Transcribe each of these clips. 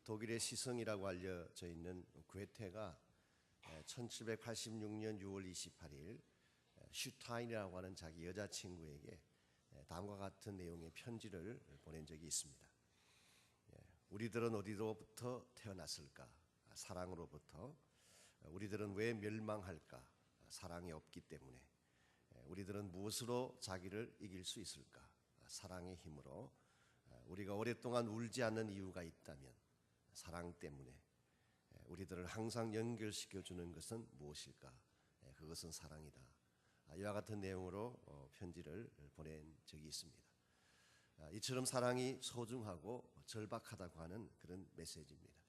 독일의 시성이라고 알려져 있는 괴테가 1786년 6월 28일 슈타인이라고 하는 자기 여자친구에게 다음과 같은 내용의 편지를 보낸 적이 있습니다. 우리들은 어디로부터 태어났을까? 사랑으로부터. 우리들은 왜 멸망할까? 사랑이 없기 때문에. 우리들은 무엇으로 자기를 이길 수 있을까? 사랑의 힘으로. 우리가 오랫동안 울지 않는 이유가 있다면 사랑 때문에. 우리들을 항상 연결시켜주는 것은 무엇일까? 그것은 사랑이다. 이와 같은 내용으로 편지를 보낸 적이 있습니다. 이처럼 사랑이 소중하고 절박하다고 하는 그런 메시지입니다.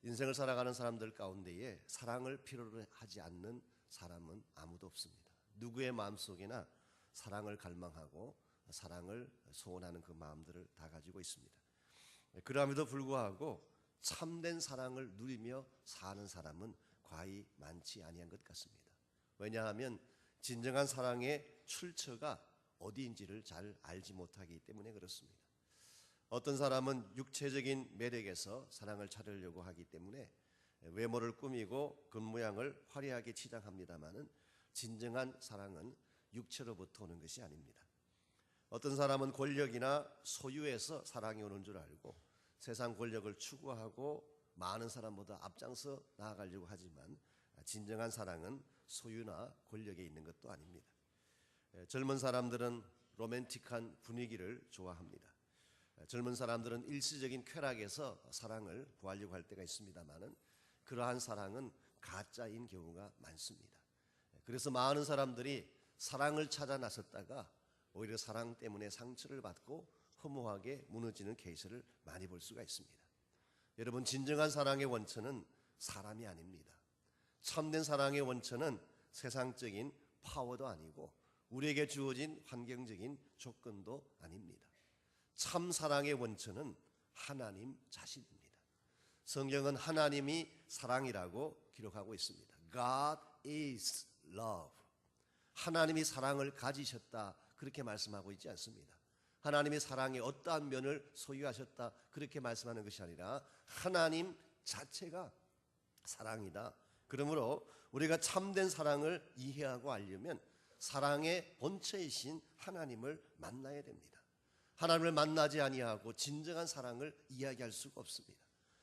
인생을 살아가는 사람들 가운데에 사랑을 필요로 하지 않는 사람은 아무도 없습니다. 누구의 마음속에나 사랑을 갈망하고 사랑을 소원하는 그 마음들을 다 가지고 있습니다. 그럼에도 불구하고 참된 사랑을 누리며 사는 사람은 과히 많지 아니한 것 같습니다. 왜냐하면 진정한 사랑의 출처가 어디인지를 잘 알지 못하기 때문에 그렇습니다. 어떤 사람은 육체적인 매력에서 사랑을 찾으려고 하기 때문에 외모를 꾸미고 겉모양을 화려하게 치장합니다마는 진정한 사랑은 육체로부터 오는 것이 아닙니다. 어떤 사람은 권력이나 소유에서 사랑이 오는 줄 알고 세상 권력을 추구하고 많은 사람보다 앞장서 나아가려고 하지만 진정한 사랑은 소유나 권력에 있는 것도 아닙니다. 젊은 사람들은 로맨틱한 분위기를 좋아합니다. 젊은 사람들은 일시적인 쾌락에서 사랑을 구하려고 할 때가 있습니다만은 그러한 사랑은 가짜인 경우가 많습니다. 그래서 많은 사람들이 사랑을 찾아 나섰다가 오히려 사랑 때문에 상처를 받고 허무하게 무너지는 케이스를 많이 볼 수가 있습니다. 여러분, 진정한 사랑의 원천은 사람이 아닙니다. 참된 사랑의 원천은 세상적인 파워도 아니고 우리에게 주어진 환경적인 조건도 아닙니다. 참 사랑의 원천은 하나님 자신입니다. 성경은 하나님이 사랑이라고 기록하고 있습니다. God is love. 하나님이 사랑을 가지셨다 그렇게 말씀하고 있지 않습니다. 하나님의 사랑의 어떠한 면을 소유하셨다 그렇게 말씀하는 것이 아니라 하나님 자체가 사랑이다. 그러므로 우리가 참된 사랑을 이해하고 알려면 사랑의 본체이신 하나님을 만나야 됩니다. 하나님을 만나지 아니하고 진정한 사랑을 이야기할 수가 없습니다.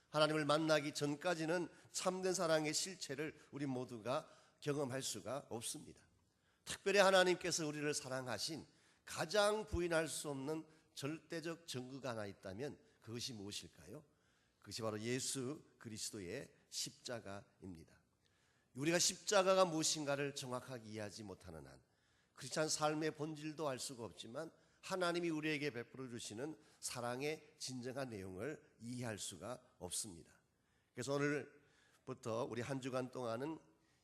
하나님을 만나기 전까지는 참된 사랑의 실체를 우리 모두가 경험할 수가 없습니다. 특별히 하나님께서 우리를 사랑하신 가장 부인할 수 없는 절대적 증거가 하나 있다면 그것이 무엇일까요? 그것이 바로 예수 그리스도의 십자가입니다. 우리가 십자가가 무엇인가를 정확하게 이해하지 못하는 한 크리스찬 삶의 본질도 알 수가 없지만 하나님이 우리에게 베풀어 주시는 사랑의 진정한 내용을 이해할 수가 없습니다. 그래서 오늘부터 우리 한 주간 동안은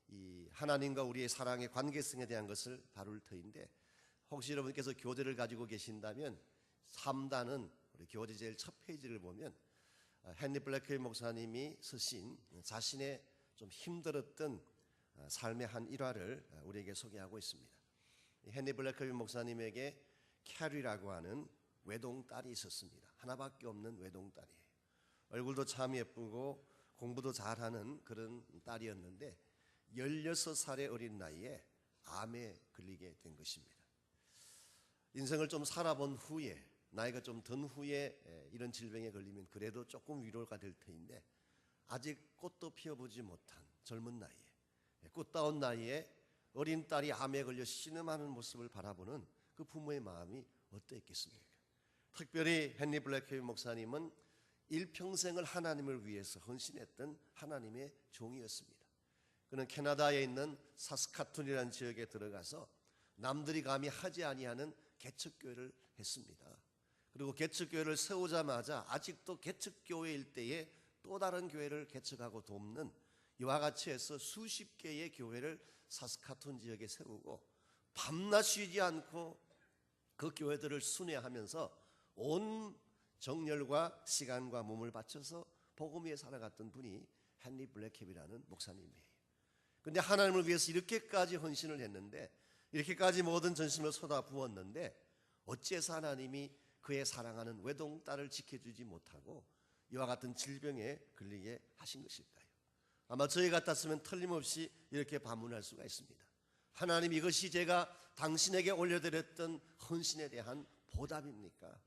이 하나님과 우리의 사랑의 관계성에 대한 것을 다룰 터인데, 혹시 여러분께서 교재를 가지고 계신다면 3단은 우리 교재 제일 첫 페이지를 보면 헨리 블랙회일 목사님이 쓰신 자신의 좀 힘들었던 삶의 한 일화를 우리에게 소개하고 있습니다. 헨리 블랙회일 목사님에게 캐리라고 하는 외동딸이 있었습니다. 하나밖에 없는 외동딸이에요. 얼굴도 참 예쁘고 공부도 잘하는 그런 딸이었는데 16살의 어린 나이에 암에 걸리게 된 것입니다. 인생을 좀 살아본 후에, 나이가 좀 든 후에 이런 질병에 걸리면 그래도 조금 위로가 될 터인데 아직 꽃도 피워보지 못한 젊은 나이에, 꽃다운 나이에 어린 딸이 암에 걸려 신음하는 모습을 바라보는 그 부모의 마음이 어떠했겠습니까? 특별히 헨리 블랙회일 목사님은 일평생을 하나님을 위해서 헌신했던 하나님의 종이었습니다. 그는 캐나다에 있는 사스카툰이라는 지역에 들어가서 남들이 감히 하지 아니하는 개척교회를 했습니다. 그리고 개척교회를 세우자마자 아직도 개척교회일 때에 또 다른 교회를 개척하고 돕는 이와 같이 해서 수십 개의 교회를 사스카툰 지역에 세우고 밤낮 쉬지 않고 그 교회들을 순회하면서 온 정열과 시간과 몸을 바쳐서 복음 위에 살아갔던 분이 헨리 블랙캡이라는 목사님이에요. 그런데 하나님을 위해서 이렇게까지 헌신을 했는데, 이렇게까지 모든 전심을 쏟아부었는데 어찌해서 하나님이 그의 사랑하는 외동딸을 지켜주지 못하고 이와 같은 질병에 걸리게 하신 것일까요? 아마 저희 같았으면 틀림없이 이렇게 반문할 수가 있습니다. 하나님, 이것이 제가 당신에게 올려드렸던 헌신에 대한 보답입니까?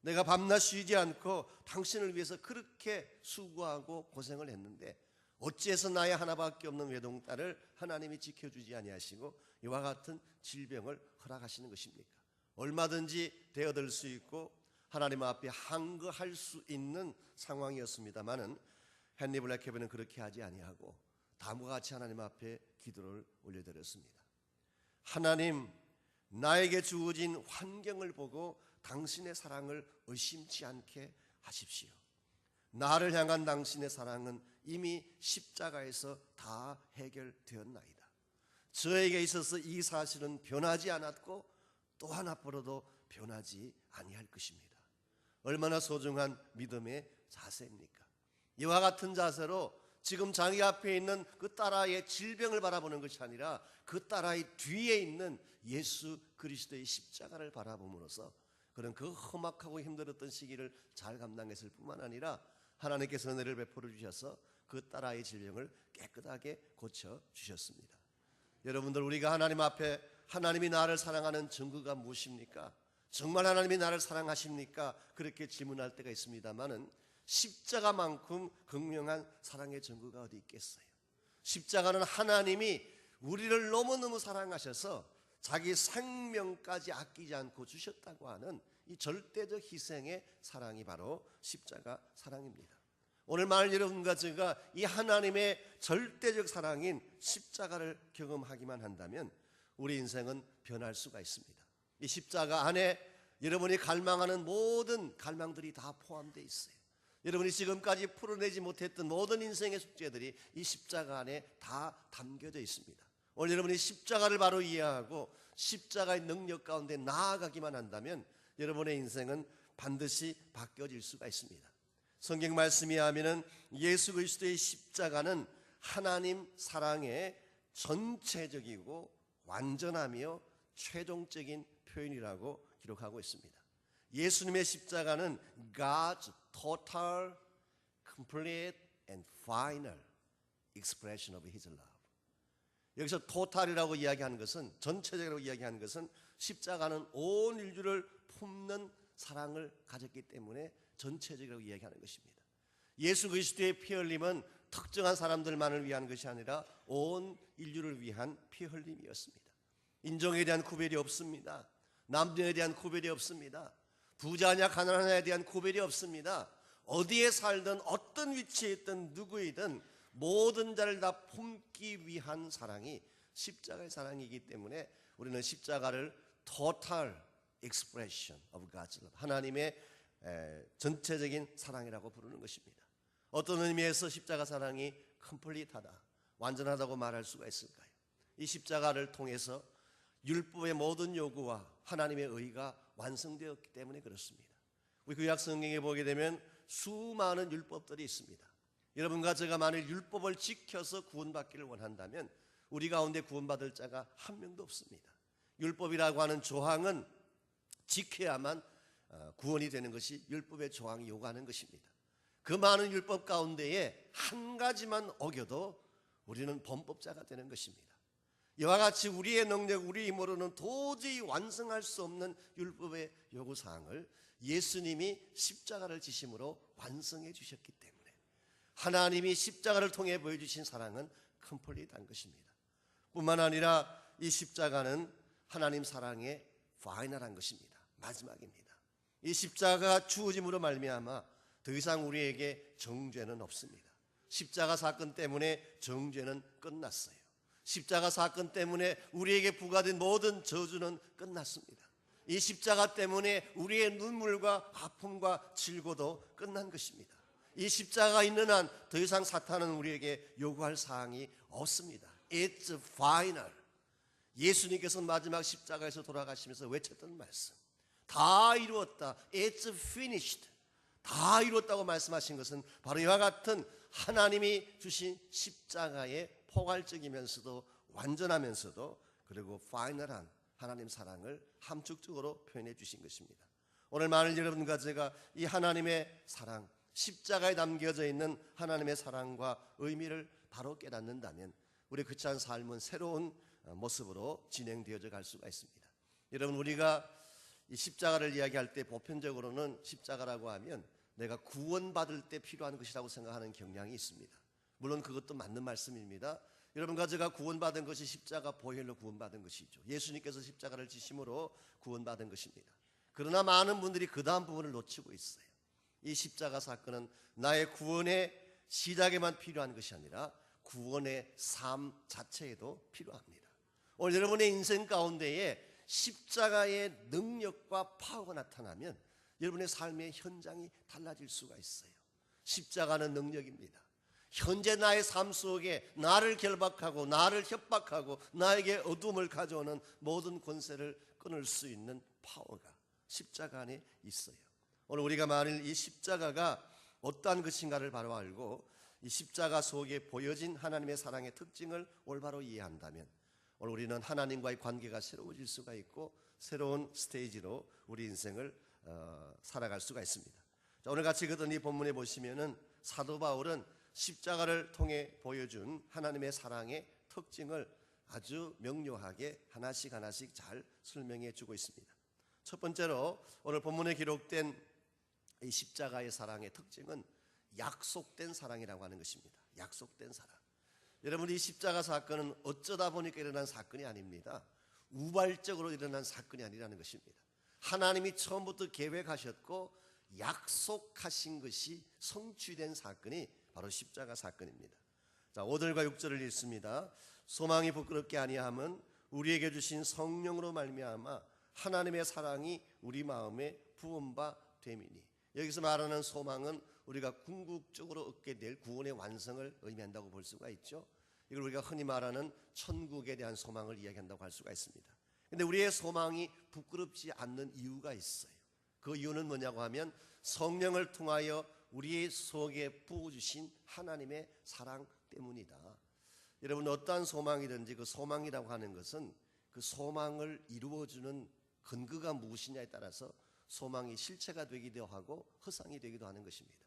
내가 밤낮 쉬지 않고 당신을 위해서 그렇게 수고하고 고생을 했는데 어찌해서 나의 하나밖에 없는 외동딸을 하나님이 지켜주지 아니하시고 이와 같은 질병을 허락하시는 것입니까? 얼마든지 되어들 수 있고 하나님 앞에 항거할 수 있는 상황이었습니다마는 헨리 블랙헤븐은 그렇게 하지 아니하고 다음과 같이 하나님 앞에 기도를 올려드렸습니다. 하나님, 나에게 주어진 환경을 보고 당신의 사랑을 의심치 않게 하십시오. 나를 향한 당신의 사랑은 이미 십자가에서 다 해결되었나이다. 저에게 있어서 이 사실은 변하지 않았고 또 하나뿐로도 변하지 아니할 것입니다. 얼마나 소중한 믿음의 자세입니까? 이와 같은 자세로 지금 자기 앞에 있는 그 딸아이의 질병을 바라보는 것이 아니라 그 딸아이 뒤에 있는 예수 그리스도의 십자가를 바라봄으로써 그런 그 험악하고 힘들었던 시기를 잘 감당했을 뿐만 아니라 하나님께서 은혜를 베풀어 주셔서 그 딸아이의 질병을 깨끗하게 고쳐 주셨습니다. 여러분들, 우리가 하나님 앞에 하나님이 나를 사랑하는 증거가 무엇입니까? 정말 하나님이 나를 사랑하십니까? 그렇게 질문할 때가 있습니다만은 십자가만큼 극명한 사랑의 증거가 어디 있겠어요? 십자가는 하나님이 우리를 너무너무 사랑하셔서 자기 생명까지 아끼지 않고 주셨다고 하는 이 절대적 희생의 사랑이 바로 십자가 사랑입니다. 오늘 만일 여러분과 제가 이 하나님의 절대적 사랑인 십자가를 경험하기만 한다면 우리 인생은 변할 수가 있습니다. 이 십자가 안에 여러분이 갈망하는 모든 갈망들이 다 포함되어 있어요. 여러분이 지금까지 풀어내지 못했던 모든 인생의 숙제들이 이 십자가 안에 다 담겨져 있습니다. 오늘 여러분이 십자가를 바로 이해하고 십자가의 능력 가운데 나아가기만 한다면 여러분의 인생은 반드시 바뀌어질 수가 있습니다. 성경 말씀에 하면은 예수 그리스도의 십자가는 하나님 사랑의 전체적이고 완전하며 최종적인 표현이라고 기록하고 있습니다. 예수님의 십자가는 God's total, complete and final expression of His love. 여기서 total이라고 이야기하는 것은, 전체적으로 이야기하는 것은 십자가는 온 인류를 품는 사랑을 가졌기 때문에 전체적으로 이야기하는 것입니다. 예수 그리스도의 피 흘림은 특정한 사람들만을 위한 것이 아니라 온 인류를 위한 피 흘림이었습니다. 인종에 대한 구별이 없습니다. 남녀에 대한 구별이 없습니다. 부자냐 가난하냐에 대한 구별이 없습니다. 어디에 살든 어떤 위치에 있든 누구이든 모든 자를 다 품기 위한 사랑이 십자가의 사랑이기 때문에 우리는 십자가를 total expression of God's love, 하나님의 전체적인 사랑이라고 부르는 것입니다. 어떤 의미에서 십자가 사랑이 complete하다, 완전하다고 말할 수가 있을까요? 이 십자가를 통해서 율법의 모든 요구와 하나님의 의가 완성되었기 때문에 그렇습니다. 우리 구약 성경에 보게 되면 수많은 율법들이 있습니다. 여러분과 제가 만일 율법을 지켜서 구원받기를 원한다면 우리 가운데 구원받을 자가 한 명도 없습니다. 율법이라고 하는 조항은 지켜야만 구원이 되는 것이 율법의 조항이 요구하는 것입니다. 그 많은 율법 가운데에 한 가지만 어겨도 우리는 범법자가 되는 것입니다. 이와 같이 우리의 능력, 우리 힘으로는 도저히 완성할 수 없는 율법의 요구사항을 예수님이 십자가를 지심으로 완성해 주셨기 때문에 하나님이 십자가를 통해 보여주신 사랑은 컴플리트한 것입니다. 뿐만 아니라 이 십자가는 하나님 사랑의 파이널한 것입니다. 마지막입니다. 이 십자가가 주어짐으로 말미암아 더 이상 우리에게 정죄는 없습니다. 십자가 사건 때문에 정죄는 끝났어요. 십자가 사건 때문에 우리에게 부과된 모든 저주는 끝났습니다. 이 십자가 때문에 우리의 눈물과 아픔과 질고도 끝난 것입니다. 이 십자가가 있는 한 더 이상 사탄은 우리에게 요구할 사항이 없습니다. It's final. 예수님께서 마지막 십자가에서 돌아가시면서 외쳤던 말씀, 다 이루었다. It's finished. 다 이루었다고 말씀하신 것은 바로 이와 같은 하나님이 주신 십자가의 포괄적이면서도 완전하면서도 그리고 파이널한 하나님 사랑을 함축적으로 표현해 주신 것입니다. 오늘 만일 여러분과 제가 이 하나님의 사랑, 십자가에 담겨져 있는 하나님의 사랑과 의미를 바로 깨닫는다면 우리 그치한 삶은 새로운 모습으로 진행되어져 갈 수가 있습니다. 여러분, 우리가 이 십자가를 이야기할 때 보편적으로는 십자가라고 하면 내가 구원받을 때 필요한 것이라고 생각하는 경향이 있습니다. 물론 그것도 맞는 말씀입니다. 여러분과 제가 구원받은 것이 십자가 보혈로 구원받은 것이죠. 예수님께서 십자가를 지심으로 구원받은 것입니다. 그러나 많은 분들이 그 다음 부분을 놓치고 있어요. 이 십자가 사건은 나의 구원의 시작에만 필요한 것이 아니라 구원의 삶 자체에도 필요합니다. 오늘 여러분의 인생 가운데에 십자가의 능력과 파워가 나타나면 여러분의 삶의 현장이 달라질 수가 있어요. 십자가는 능력입니다. 현재 나의 삶 속에 나를 결박하고 나를 협박하고 나에게 어둠을 가져오는 모든 권세를 끊을 수 있는 파워가 십자가 안에 있어요. 오늘 우리가 만일 이 십자가가 어떠한 것인가를 바로 알고 이 십자가 속에 보여진 하나님의 사랑의 특징을 올바로 이해한다면 오늘 우리는 하나님과의 관계가 새로워질 수가 있고 새로운 스테이지로 우리 인생을 살아갈 수가 있습니다. 자, 오늘 같이 읽었던 이 본문에 보시면은 사도 바울은 십자가를 통해 보여준 하나님의 사랑의 특징을 아주 명료하게 하나씩 잘 설명해 주고 있습니다. 첫 번째로 오늘 본문에 기록된 이 십자가의 사랑의 특징은 약속된 사랑이라고 하는 것입니다. 약속된 사랑. 여러분, 이 십자가 사건은 어쩌다 보니까 일어난 사건이 아닙니다. 우발적으로 일어난 사건이 아니라는 것입니다. 하나님이 처음부터 계획하셨고 약속하신 것이 성취된 사건이 바로 십자가 사건입니다. 자, 5절과 6절을 읽습니다. 소망이 부끄럽게 아니함은 우리에게 주신 성령으로 말미암아 하나님의 사랑이 우리 마음에 부은 바 됨이니. 여기서 말하는 소망은 우리가 궁극적으로 얻게 될 구원의 완성을 의미한다고 볼 수가 있죠. 이걸 우리가 흔히 말하는 천국에 대한 소망을 이야기한다고 할 수가 있습니다. 그런데 우리의 소망이 부끄럽지 않는 이유가 있어요. 그 이유는 뭐냐고 하면 성령을 통하여 우리 속에 부어주신 하나님의 사랑 때문이다. 여러분, 어떠한 소망이든지 그 소망이라고 하는 것은 그 소망을 이루어주는 근거가 무엇이냐에 따라서 소망이 실체가 되기도 하고 허상이 되기도 하는 것입니다.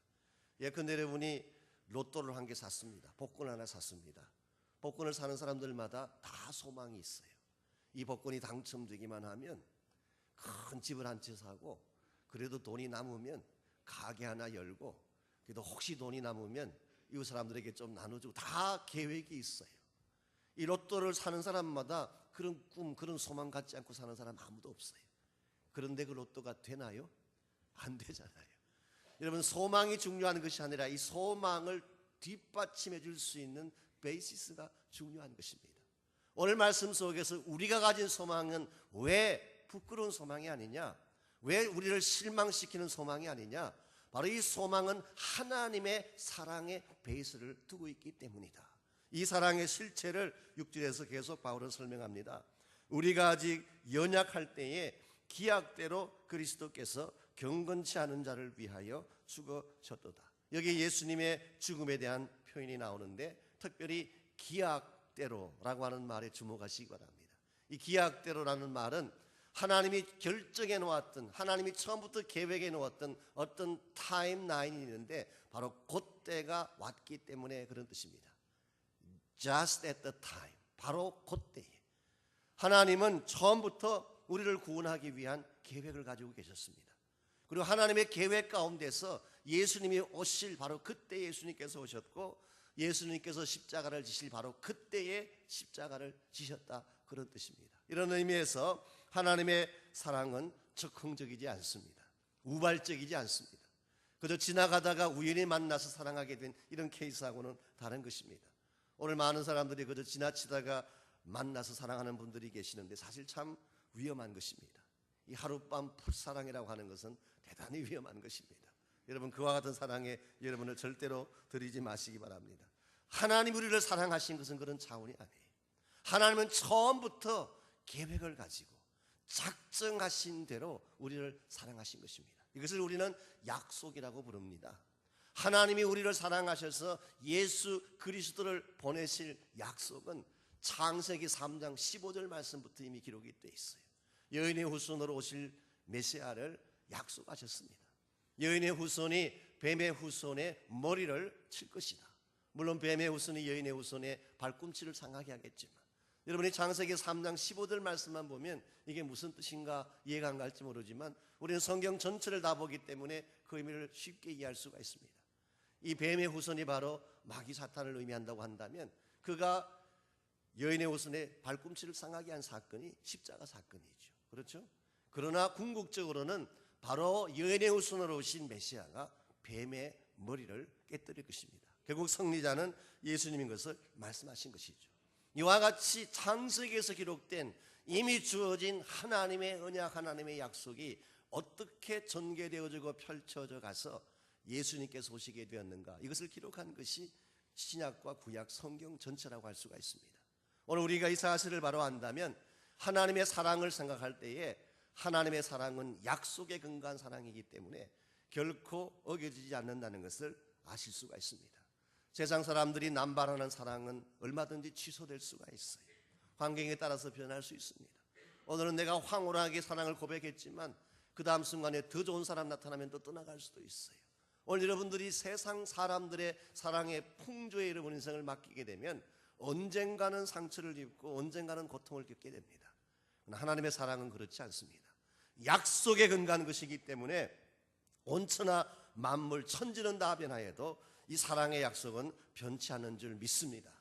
예컨대 여러분이 로또를 한 개 샀습니다. 복권 하나 샀습니다. 복권을 사는 사람들마다 다 소망이 있어요. 이 복권이 당첨되기만 하면 큰 집을 한 채 사고, 그래도 돈이 남으면 가게 하나 열고, 그래도 혹시 돈이 남으면 이웃 사람들에게 좀 나눠주고, 다 계획이 있어요. 이 로또를 사는 사람마다 그런 꿈, 그런 소망 갖지 않고 사는 사람 아무도 없어요. 그런데 그 로또가 되나요? 안 되잖아요. 여러분, 소망이 중요한 것이 아니라 이 소망을 뒷받침해 줄 수 있는 베이시스가 중요한 것입니다. 오늘 말씀 속에서 우리가 가진 소망은 왜 부끄러운 소망이 아니냐? 왜 우리를 실망시키는 소망이 아니냐? 바로 이 소망은 하나님의 사랑의 베이스를 두고 있기 때문이다. 이 사랑의 실체를 6절에서 계속 바울은 설명합니다. 우리가 아직 연약할 때에 기약대로 그리스도께서 경건치 않은 자를 위하여 죽으셨도다. 여기 예수님의 죽음에 대한 표현이 나오는데 특별히 기약대로라고 하는 말에 주목하시기 바랍니다. 이 기약대로라는 말은 하나님이 결정해 놓았던, 하나님이 처음부터 계획해 놓았던 어떤 타임라인이 있는데 바로 그때가 왔기 때문에 그런 뜻입니다. Just at the time, 바로 그때에 하나님은 처음부터 우리를 구원하기 위한 계획을 가지고 계셨습니다. 그리고 하나님의 계획 가운데서 예수님이 오실 바로 그때 예수님께서 오셨고, 예수님께서 십자가를 지실 바로 그때에 십자가를 지셨다, 그런 뜻입니다. 이런 의미에서 하나님의 사랑은 적극적이지 않습니다. 우발적이지 않습니다. 그저 지나가다가 우연히 만나서 사랑하게 된 이런 케이스하고는 다른 것입니다. 오늘 많은 사람들이 그저 지나치다가 만나서 사랑하는 분들이 계시는데 사실 참 위험한 것입니다. 이 하룻밤 풋사랑이라고 하는 것은 대단히 위험한 것입니다. 여러분, 그와 같은 사랑에 여러분을 절대로 들이지 마시기 바랍니다. 하나님 우리를 사랑하신 것은 그런 차원이 아니에요. 하나님은 처음부터 계획을 가지고 작정하신 대로 우리를 사랑하신 것입니다. 이것을 우리는 약속이라고 부릅니다. 하나님이 우리를 사랑하셔서 예수 그리스도를 보내실 약속은 창세기 3장 15절 말씀부터 이미 기록이 되어 있어요. 여인의 후손으로 오실 메시아를 약속하셨습니다. 여인의 후손이 뱀의 후손의 머리를 칠 것이다. 물론 뱀의 후손이 여인의 후손의 발꿈치를 상하게 하겠지만, 여러분이 창세기 3장 15절 말씀만 보면 이게 무슨 뜻인가 이해가 안 갈지 모르지만 우리는 성경 전체를 다 보기 때문에 그 의미를 쉽게 이해할 수가 있습니다. 이 뱀의 후손이 바로 마귀 사탄을 의미한다고 한다면, 그가 여인의 후손의 발꿈치를 상하게 한 사건이 십자가 사건이죠. 그렇죠? 그러나 궁극적으로는 바로 여인의 후손으로 오신 메시아가 뱀의 머리를 깨뜨릴 것입니다. 결국 승리자는 예수님인 것을 말씀하신 것이죠. 이와 같이 창세기에서 기록된 이미 주어진 하나님의 언약, 하나님의 약속이 어떻게 전개되어지고 펼쳐져 가서 예수님께서 오시게 되었는가, 이것을 기록한 것이 신약과 구약 성경 전체라고 할 수가 있습니다. 오늘 우리가 이 사실을 바로 안다면 하나님의 사랑을 생각할 때에 하나님의 사랑은 약속에 근거한 사랑이기 때문에 결코 어겨지지 않는다는 것을 아실 수가 있습니다. 세상 사람들이 남발하는 사랑은 얼마든지 취소될 수가 있어요. 환경에 따라서 변할 수 있습니다. 오늘은 내가 황홀하게 사랑을 고백했지만 그 다음 순간에 더 좋은 사람 나타나면 또 떠나갈 수도 있어요. 오늘 여러분들이 세상 사람들의 사랑의 풍조에 여러분 인생을 맡기게 되면 언젠가는 상처를 입고 언젠가는 고통을 겪게 됩니다. 그러나 하나님의 사랑은 그렇지 않습니다. 약속에 근거한 것이기 때문에 온천하 만물 천지는 다 변하여도 이 사랑의 약속은 변치 않는 줄 믿습니다.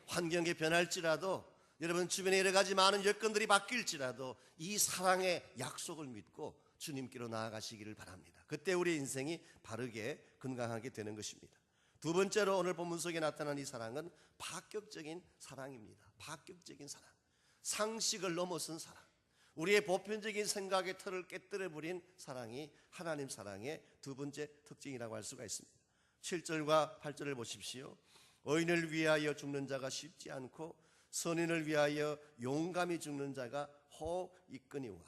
환경이 변할지라도, 여러분 주변에 여러 가지 많은 여건들이 바뀔지라도 이 사랑의 약속을 믿고 주님께로 나아가시기를 바랍니다. 그때 우리 인생이 바르게 건강하게 되는 것입니다. 두 번째로 오늘 본문 속에 나타난 이 사랑은 파격적인 사랑입니다. 파격적인 사랑, 상식을 넘어선 사랑, 우리의 보편적인 생각의 틀을 깨뜨려버린 사랑이 하나님 사랑의 두 번째 특징이라고 할 수가 있습니다. 7절과 8절을 보십시오. 의인을 위하여 죽는 자가 쉽지 않고 선인을 위하여 용감히 죽는 자가 혹 있거니와.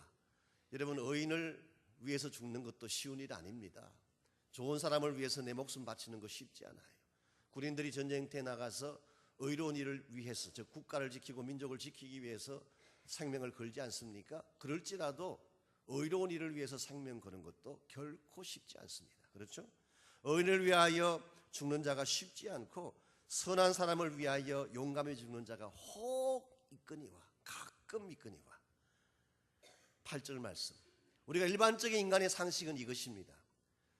여러분, 의인을 위해서 죽는 것도 쉬운 일 아닙니다. 좋은 사람을 위해서 내 목숨 바치는 거 쉽지 않아요. 군인들이 전쟁터에 나가서 의로운 일을 위해서, 즉 국가를 지키고 민족을 지키기 위해서 생명을 걸지 않습니까? 그럴지라도 의로운 일을 위해서 생명 거는 것도 결코 쉽지 않습니다. 그렇죠? 의인을 위하여 죽는 자가 쉽지 않고 선한 사람을 위하여 용감히 죽는 자가 혹 있거니와, 가끔 있거니와. 8절 말씀, 우리가 일반적인 인간의 상식은 이것입니다.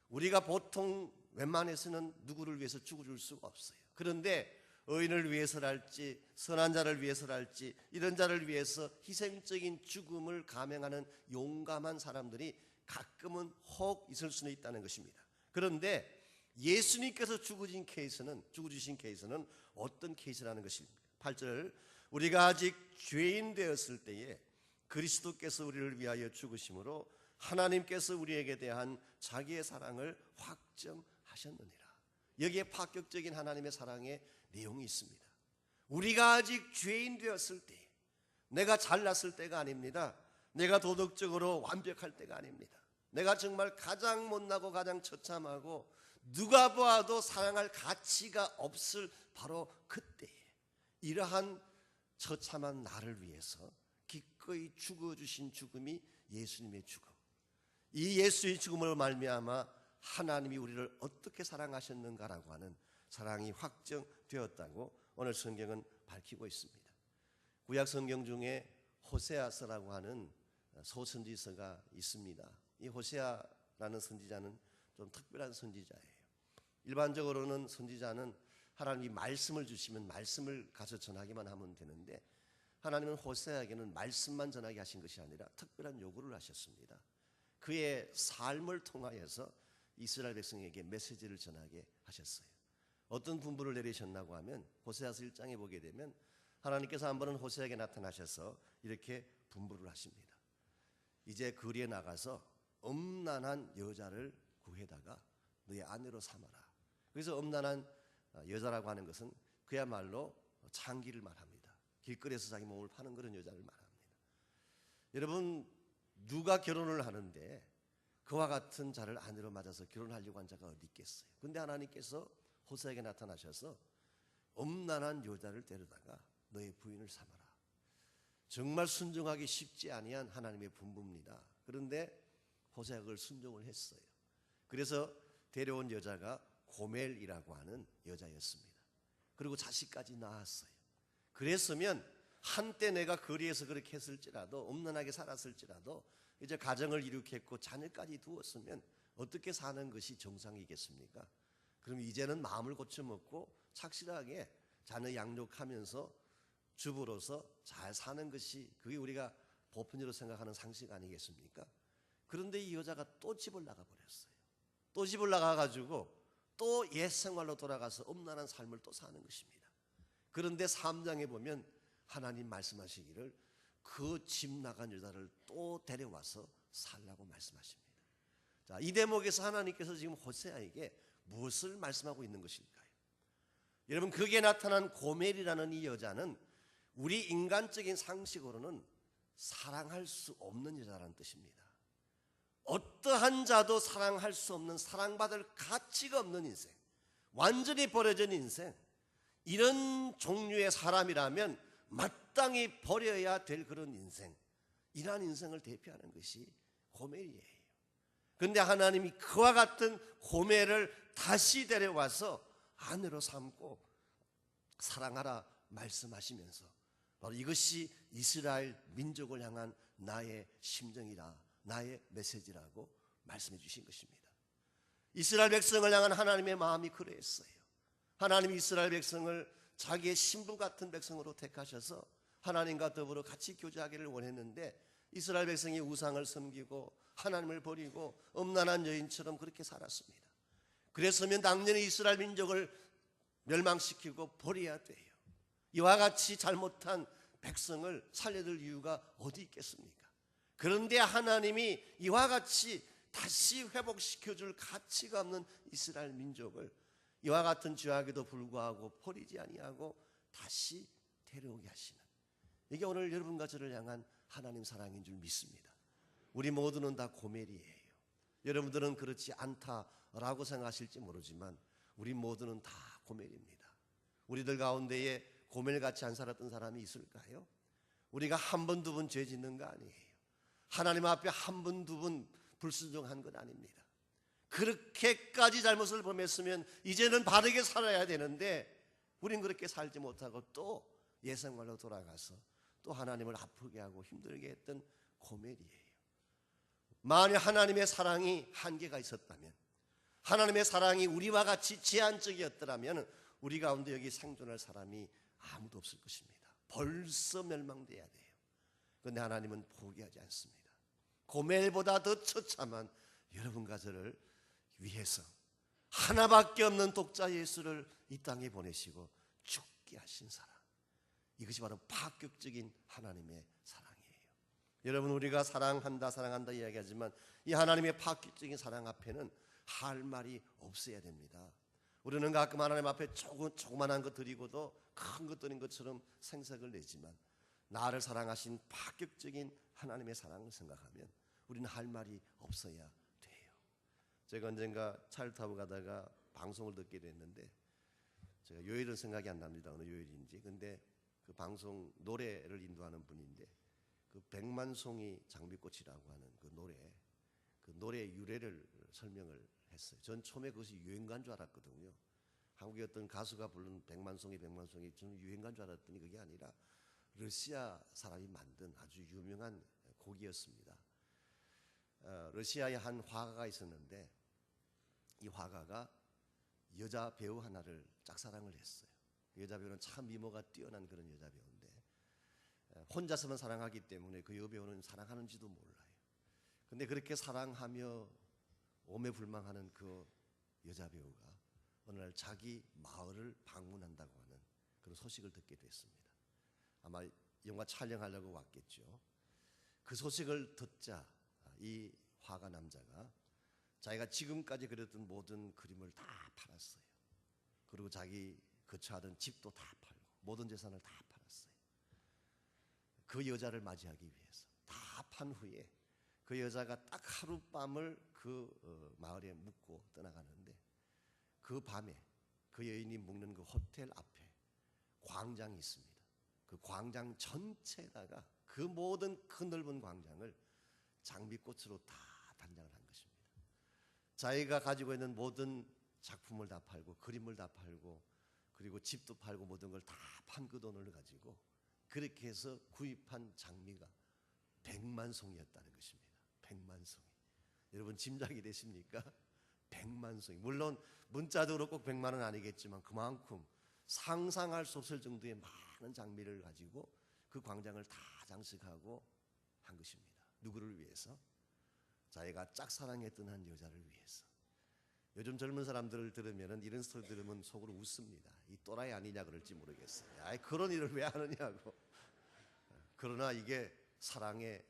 우리가 보통 웬만해서는 누구를 위해서 죽어줄 수가 없어요. 그런데 의인을 위해서랄지 선한 자를 위해서랄지 이런 자를 위해서 희생적인 죽음을 감행하는 용감한 사람들이 가끔은 혹 있을 수는 있다는 것입니다. 그런데 예수님께서 죽으신 케이스는 어떤 케이스라는 것입니까? 8절, 우리가 아직 죄인 되었을 때에 그리스도께서 우리를 위하여 죽으심으로 하나님께서 우리에게 대한 자기의 사랑을 확정하셨느니라. 여기에 파격적인 하나님의 사랑의 내용이 있습니다. 우리가 아직 죄인 되었을 때, 내가 잘났을 때가 아닙니다. 내가 도덕적으로 완벽할 때가 아닙니다. 내가 정말 가장 못나고 가장 처참하고 누가 보아도 사랑할 가치가 없을 바로 그때에 이러한 처참한 나를 위해서 기꺼이 죽어주신 죽음이 예수님의 죽음, 이 예수의 죽음으로 말미암아 하나님이 우리를 어떻게 사랑하셨는가라고 하는 사랑이 확정되었다고 오늘 성경은 밝히고 있습니다. 구약 성경 중에 호세아서라고 하는 소선지서가 있습니다. 이 호세아라는 선지자는 좀 특별한 선지자예요. 일반적으로는 선지자는 하나님이 말씀을 주시면 말씀을 가서 전하기만 하면 되는데, 하나님은 호세아에게는 말씀만 전하게 하신 것이 아니라 특별한 요구를 하셨습니다. 그의 삶을 통하여서 이스라엘 백성에게 메시지를 전하게 하셨어요. 어떤 분부를 내리셨나고 하면 호세아서 1장에 보게 되면 하나님께서 한 번은 호세아에게 나타나셔서 이렇게 분부를 하십니다. 이제 거리에 나가서 음란한 여자를 구해다가 너의 아내로 삼아라. 그래서 음란한 여자라고 하는 것은 그야말로 창기를 말합니다. 길거리에서 자기 몸을 파는 그런 여자를 말합니다. 여러분, 누가 결혼을 하는데 그와 같은 자를 아내로 맞아서 결혼하려고 한 자가 어디 있겠어요? 그런데 하나님께서 호세에게 나타나셔서 음란한 여자를 데려다가 너의 부인을 삼아라. 정말 순종하기 쉽지 아니한 하나님의 분부입니다. 그런데 호세아가 그걸 순종을 했어요. 그래서 데려온 여자가 고멜이라고 하는 여자였습니다. 그리고 자식까지 낳았어요. 그랬으면 한때 내가 거리에서 그렇게 했을지라도, 음란하게 살았을지라도 이제 가정을 이룩했고 자녀까지 두었으면 어떻게 사는 것이 정상이겠습니까? 그럼 이제는 마음을 고쳐먹고 착실하게 자녀 양육하면서 주부로서 잘 사는 것이, 그게 우리가 보편적으로 생각하는 상식 아니겠습니까? 그런데 이 여자가 또 집을 나가버렸어요. 또 집을 나가가지고 또 옛 생활로 돌아가서 음란한 삶을 또 사는 것입니다. 그런데 3장에 보면 하나님 말씀하시기를 그 집 나간 여자를 또 데려와서 살라고 말씀하십니다. 자, 이 대목에서 하나님께서 지금 호세아에게 무엇을 말씀하고 있는 것일까요? 여러분, 거기에 나타난 고멜이라는 이 여자는 우리 인간적인 상식으로는 사랑할 수 없는 여자라는 뜻입니다. 어떠한 자도 사랑할 수 없는, 사랑받을 가치가 없는 인생, 완전히 버려진 인생, 이런 종류의 사람이라면 마땅히 버려야 될 그런 인생, 이러한 인생을 대표하는 것이 고멜이에요. 그런데 하나님이 그와 같은 고멜을 다시 데려와서 아내로 삼고 사랑하라 말씀하시면서 바로 이것이 이스라엘 민족을 향한 나의 심정이라, 나의 메시지라고 말씀해 주신 것입니다. 이스라엘 백성을 향한 하나님의 마음이 그러했어요. 하나님이 이스라엘 백성을 자기의 신부 같은 백성으로 택하셔서 하나님과 더불어 같이 교제하기를 원했는데 이스라엘 백성이 우상을 섬기고 하나님을 버리고 음란한 여인처럼 그렇게 살았습니다. 그랬으면 당연히 이스라엘 민족을 멸망시키고 버려야 돼요. 이와 같이 잘못한 백성을 살려둘 이유가 어디 있겠습니까? 그런데 하나님이 이와 같이 다시 회복시켜줄 가치가 없는 이스라엘 민족을 이와 같은 죄악에도 불구하고 버리지 아니하고 다시 데려오게 하시는, 이게 오늘 여러분과 저를 향한 하나님 사랑인 줄 믿습니다. 우리 모두는 다 고멜이에요. 여러분들은 그렇지 않다라고 생각하실지 모르지만 우리 모두는 다 고멜입니다. 우리들 가운데에 고멜같이 안 살았던 사람이 있을까요? 우리가 한 번, 두 번 죄 짓는 거 아니에요. 하나님 앞에 한 번, 두 번 불순종한 건 아닙니다. 그렇게까지 잘못을 범했으면 이제는 바르게 살아야 되는데 우린 그렇게 살지 못하고 또 옛생활로 돌아가서 또 하나님을 아프게 하고 힘들게 했던 고멜이에요. 만약 하나님의 사랑이 한계가 있었다면, 하나님의 사랑이 우리와 같이 제한적이었더라면 우리 가운데 여기 생존할 사람이 아무도 없을 것입니다. 벌써 멸망돼야 돼요. 그런데 하나님은 포기하지 않습니다. 고멜보다 더 처참한 여러분과 저를 위해서 하나밖에 없는 독자 예수를 이 땅에 보내시고 죽게 하신 사랑, 이것이 바로 파격적인 하나님의 사랑이에요. 여러분, 우리가 사랑한다 사랑한다 이야기하지만 이 하나님의 파격적인 사랑 앞에는 할 말이 없어야 됩니다. 우리는 가끔 하나님 앞에 조그만한 것 드리고도 큰 것 드린 것처럼 생색을 내지만 나를 사랑하신 파격적인 하나님의 사랑을 생각하면 우리는 할 말이 없어야 돼요. 제가 언젠가 차를 타고 가다가 방송을 듣게 됐는데, 제가 요일은 생각이 안 납니다. 어느 요일인지. 근데 그 방송 노래를 인도하는 분인데 그 백만송이 장미꽃이라고 하는 그 노래 유래를 설명을 했어요. 전 처음에 그것이 유행가인 줄 알았거든요. 한국의 어떤 가수가 부른 백만송이 저는 유행가인 줄 알았더니 그게 아니라 러시아 사람이 만든 아주 유명한 곡이었습니다. 러시아에 한 화가가 있었는데 이 화가가 여자 배우 하나를 짝사랑을 했어요. 그 여자 배우는 참 미모가 뛰어난 그런 여자 배우인데 혼자서만 사랑하기 때문에 그 여배우는 사랑하는지도 몰라요. 근데 그렇게 사랑하며 오매불망하는 그 여자 배우가 어느 날 자기 마을을 방문한다고 하는 그런 소식을 듣게 됐습니다. 아마 영화 촬영하려고 왔겠죠. 그 소식을 듣자 이 화가 남자가 자기가 지금까지 그렸던 모든 그림을 다 팔았어요. 그리고 자기 거처하던 집도 다 팔고 모든 재산을 다 팔았어요. 그 여자를 맞이하기 위해서 다 판 후에 그 여자가 딱 하룻밤을 그 마을에 묵고 떠나가는데 그 밤에 그 여인이 묵는 그 호텔 앞에 광장이 있습니다. 그 광장 전체에다가 그 모든 그 넓은 광장을 장미꽃으로 다 단장을 한 것입니다. 자기가 가지고 있는 모든 작품을 다 팔고 그림을 다 팔고 그리고 집도 팔고 모든 걸 다 판 그 돈을 가지고 그렇게 해서 구입한 장미가 100만 송이였다는 것입니다. 100만 송이. 여러분 짐작이 되십니까? 100만 송이. 물론 문자적으로 꼭 100만 원 아니겠지만 그만큼 상상할 수 없을 정도의 많은 장미를 가지고 그 광장을 다 장식하고 한 것입니다. 누구를 위해서? 자기가 짝사랑했던 한 여자를 위해서. 요즘 젊은 사람들을 들으면 이런 스토리 들으면 속으로 웃습니다. 이 또라이 아니냐 그럴지 모르겠어요. 아이, 그런 일을 왜 하느냐고. 그러나 이게 사랑의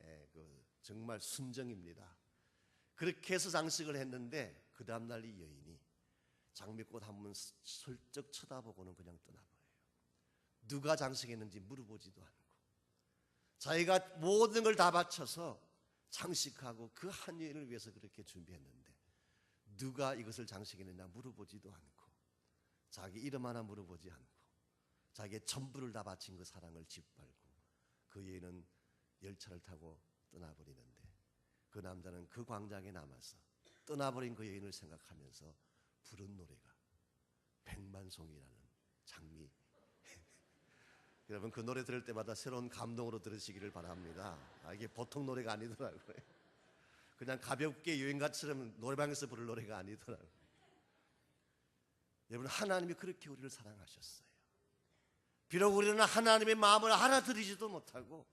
정말 순정입니다. 그렇게 해서 장식을 했는데 그 다음날 이 여인이 장미꽃 한 번 슬쩍 쳐다보고는 그냥 떠나버려요. 누가 장식했는지 물어보지도 않고 자기가 모든 걸 다 바쳐서 장식하고 그 한 여인을 위해서 그렇게 준비했는데 누가 이것을 장식했느냐 물어보지도 않고 자기 이름 하나 물어보지 않고 자기의 전부를 다 바친 그 사랑을 짓밟고 그 여인은 열차를 타고 떠나버리는데 그 남자는 그 광장에 남아서 떠나버린 그 여인을 생각하면서 부른 노래가 백만송이라는 장미. 여러분 그 노래 들을 때마다 새로운 감동으로 들으시기를 바랍니다. 이게 보통 노래가 아니더라고요. 그냥 가볍게 여행가처럼 노래방에서 부를 노래가 아니더라고요. 여러분 하나님이 그렇게 우리를 사랑하셨어요. 비록 우리는 하나님의 마음을 알아들이지도 못하고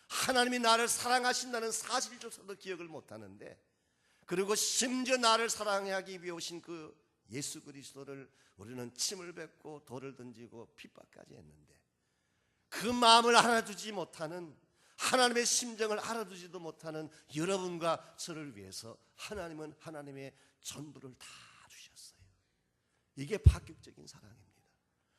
하나님이 나를 사랑하신다는 사실조차도 기억을 못하는데 그리고 심지어 나를 사랑하기 위해 오신 그 예수 그리스도를 우리는 침을 뱉고 돌을 던지고 핍박까지 했는데 그 마음을 알아두지 못하는 하나님의 심정을 알아두지도 못하는 여러분과 저를 위해서 하나님은 하나님의 전부를 다 주셨어요. 이게 파격적인 사랑입니다.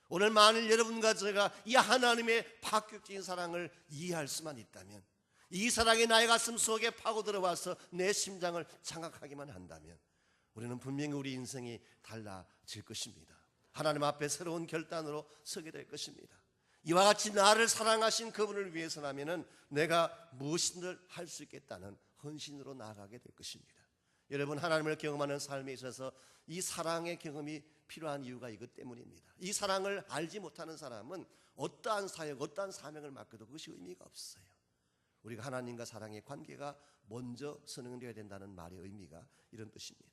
오늘 만일 여러분과 제가 이 하나님의 파격적인 사랑을 이해할 수만 있다면 이 사랑이 나의 가슴 속에 파고 들어와서 내 심장을 장악하기만 한다면 우리는 분명히 우리 인생이 달라질 것입니다. 하나님 앞에 새로운 결단으로 서게 될 것입니다. 이와 같이 나를 사랑하신 그분을 위해서라면 내가 무엇이든 할 수 있겠다는 헌신으로 나아가게 될 것입니다. 여러분 하나님을 경험하는 삶에 있어서 이 사랑의 경험이 필요한 이유가 이것 때문입니다. 이 사랑을 알지 못하는 사람은 어떠한 사역, 어떠한 사명을 맡겨도 그것이 의미가 없어요. 우리가 하나님과 사랑의 관계가 먼저 선행되어야 된다는 말의 의미가 이런 뜻입니다.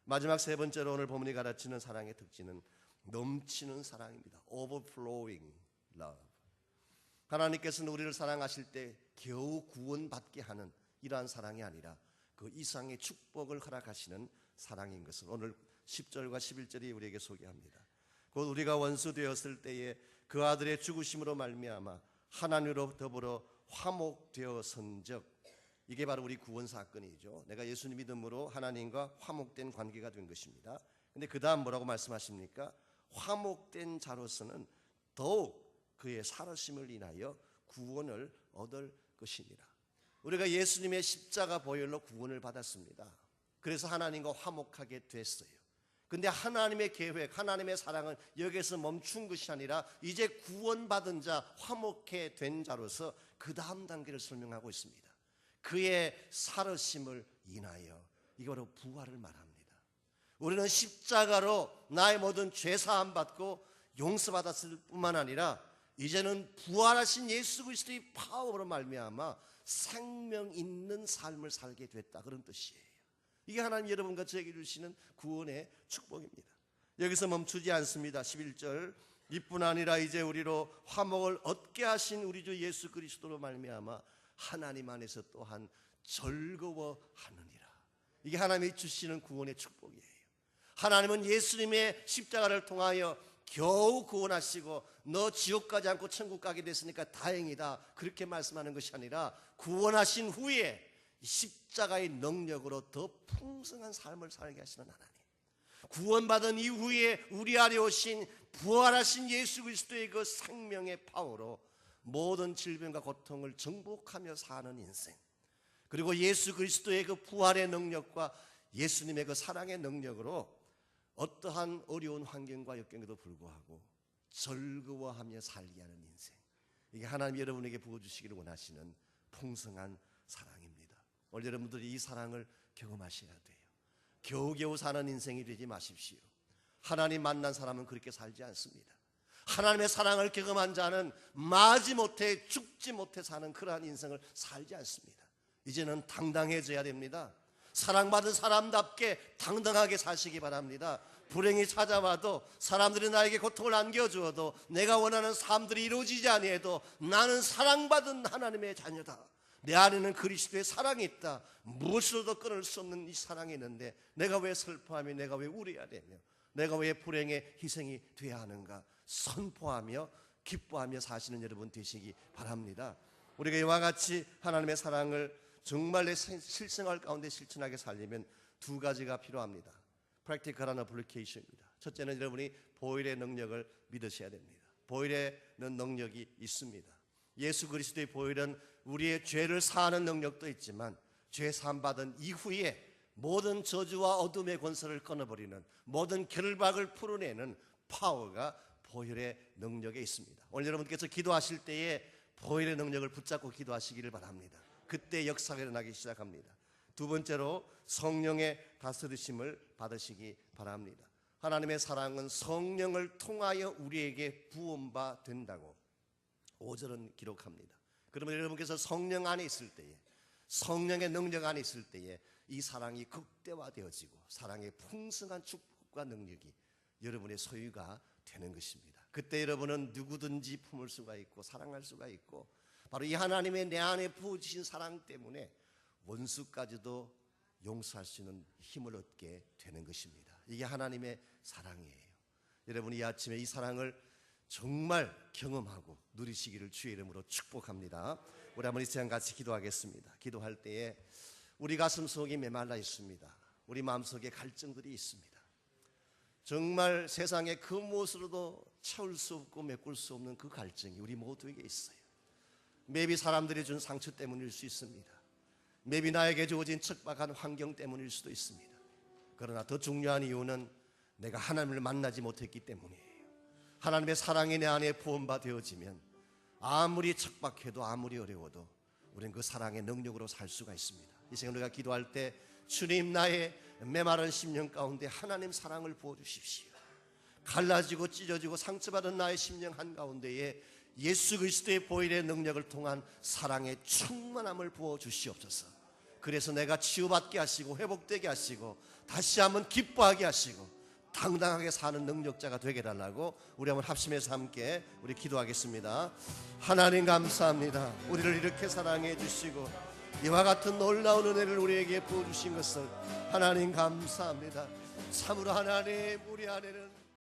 마지막 세 번째로 오늘 본문이 가르치는 사랑의 특징은 넘치는 사랑입니다. Overflowing love. 하나님께서는 우리를 사랑하실 때 겨우 구원받게 하는 이러한 사랑이 아니라 그 이상의 축복을 허락하시는 사랑인 것을 오늘 10절과 11절이 우리에게 소개합니다. 곧 우리가 원수 되었을 때에 그 아들의 죽으심으로 말미암아 하나님으로 더불어 화목되어선즉 이게 바로 우리 구원 사건이죠. 내가 예수님 믿음으로 하나님과 화목된 관계가 된 것입니다. 근데 그 다음 뭐라고 말씀하십니까? 화목된 자로서는 더욱 그의 살아심을 인하여 구원을 얻을 것이니라. 우리가 예수님의 십자가 보혈로 구원을 받았습니다. 그래서 하나님과 화목하게 됐어요. 근데 하나님의 계획, 하나님의 사랑은 여기에서 멈춘 것이 아니라 이제 구원받은 자, 화목해 된 자로서 그 다음 단계를 설명하고 있습니다. 그의 살아심을 인하여, 이게 바로 부활을 말합니다. 우리는 십자가로 나의 모든 죄 사함 받고 용서받았을 뿐만 아니라 이제는 부활하신 예수 그리스도의 파워로 말미암아 생명 있는 삶을 살게 됐다, 그런 뜻이에요. 이게 하나님 여러분과 저에게 주시는 구원의 축복입니다. 여기서 멈추지 않습니다. 11절 이뿐 아니라 이제 우리로 화목을 얻게 하신 우리 주 예수 그리스도로 말미암아 하나님 안에서 또한 즐거워하느니라. 이게 하나님이 주시는 구원의 축복이에요. 하나님은 예수님의 십자가를 통하여 겨우 구원하시고 너 지옥 가지 않고 천국 가게 됐으니까 다행이다, 그렇게 말씀하는 것이 아니라 구원하신 후에 십자가의 능력으로 더 풍성한 삶을 살게 하시는 하나님, 구원받은 이후에 우리 안에 오신 부활하신 예수 그리스도의 그 생명의 파워로 모든 질병과 고통을 정복하며 사는 인생, 그리고 예수 그리스도의 그 부활의 능력과 예수님의 그 사랑의 능력으로 어떠한 어려운 환경과 역경에도 불구하고 즐거워하며 살게 하는 인생, 이게 하나님 여러분에게 부어주시기를 원하시는 풍성한 사랑입니다. 오늘 여러분들이 이 사랑을 경험하셔야 돼요. 겨우겨우 사는 인생이 되지 마십시오. 하나님 만난 사람은 그렇게 살지 않습니다. 하나님의 사랑을 경험한 자는 마지못해 죽지 못해 사는 그러한 인생을 살지 않습니다. 이제는 당당해져야 됩니다. 사랑받은 사람답게 당당하게 사시기 바랍니다. 불행이 찾아와도 사람들이 나에게 고통을 안겨주어도 내가 원하는 삶들이 이루어지지 아니해도 나는 사랑받은 하나님의 자녀다. 내 안에는 그리스도의 사랑이 있다. 무엇으로도 끊을 수 없는 이 사랑이 있는데 내가 왜 슬퍼하며 내가 왜 우려해야 되며 내가 왜 불행의 희생이 돼야 하는가 선포하며 기뻐하며 사시는 여러분 되시기 바랍니다. 우리가 이와 같이 하나님의 사랑을 정말 내 실생활 가운데 실천하게 살려면 두 가지가 필요합니다. 프랙티컬한 어플리케이션입니다. 첫째는 여러분이 보혈의 능력을 믿으셔야 됩니다. 보혈에는 능력이 있습니다. 예수 그리스도의 보혈은 우리의 죄를 사하는 능력도 있지만 죄 사함 받은 이후에 모든 저주와 어둠의 권세를 끊어버리는 모든 결박을 풀어내는 파워가 보혈의 능력에 있습니다. 오늘 여러분께서 기도하실 때에 보혈의 능력을 붙잡고 기도하시기를 바랍니다. 그때 역사가 일어나기 시작합니다. 두 번째로 성령의 다스리심을 받으시기 바랍니다. 하나님의 사랑은 성령을 통하여 우리에게 부음바 된다고 5절은 기록합니다. 그러면 여러분께서 성령 안에 있을 때에 성령의 능력 안에 있을 때에 이 사랑이 극대화되어지고 사랑의 풍성한 축복과 능력이 여러분의 소유가 되는 것입니다. 그때 여러분은 누구든지 품을 수가 있고 사랑할 수가 있고 바로 이 하나님의 내 안에 부어주신 사랑 때문에 원수까지도 용서할 수 있는 힘을 얻게 되는 것입니다. 이게 하나님의 사랑이에요. 여러분 이 아침에 이 사랑을 정말 경험하고 누리시기를 주의 이름으로 축복합니다. 우리 한번 이 시간 같이 기도하겠습니다. 기도할 때에 우리 가슴 속이 메말라 있습니다. 우리 마음속에 갈증들이 있습니다. 정말 세상의 그 무엇으로도 채울 수 없고 메꿀 수 없는 그 갈증이 우리 모두에게 있어요. maybe 사람들이 준 상처 때문일 수 있습니다. maybe 나에게 주어진 척박한 환경 때문일 수도 있습니다. 그러나 더 중요한 이유는 내가 하나님을 만나지 못했기 때문이에요. 하나님의 사랑이 내 안에 부음바 되어지면 아무리 척박해도 아무리 어려워도 우리는 그 사랑의 능력으로 살 수가 있습니다. 이 시간 우리가 기도할 때 주님 나의 메마른 심령 가운데 하나님 사랑을 부어주십시오. 갈라지고 찢어지고 상처받은 나의 심령 한가운데에 예수 그리스도의 보혈의 능력을 통한 사랑의 충만함을 부어주시옵소서. 그래서 내가 치유받게 하시고 회복되게 하시고 다시 한번 기뻐하게 하시고 당당하게 사는 능력자가 되게 해달라고 우리 한번 합심해서 함께 우리 기도하겠습니다. 하나님 감사합니다. 우리를 이렇게 사랑해 주시고 이와 같은 놀라운 은혜를 우리에게 부어주신 것을 하나님 감사합니다. 참으로 하나님 우리 안에는